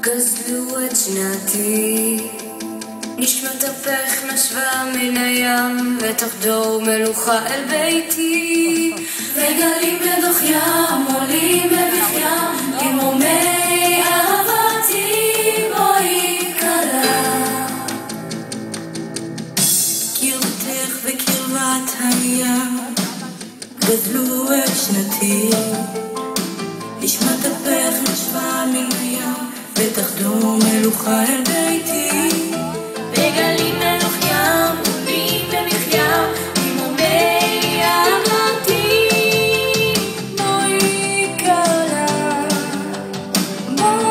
גזלו את שנתי, נשמת אפך נשבה מן הים, ותחדור מלוכה אל ביתי. וגלים בדוח ים עולים בבכיים, במרומי אהבתי בואי כלה. קרבתך וקרבת הים גזלו את שנתי, נשמת אפך נשבה מן הים, ותחדור מלוכה אל ביתי. וגלים מלוך ים עולים במחיים, במרומי אהבתי בואי כלה, בואי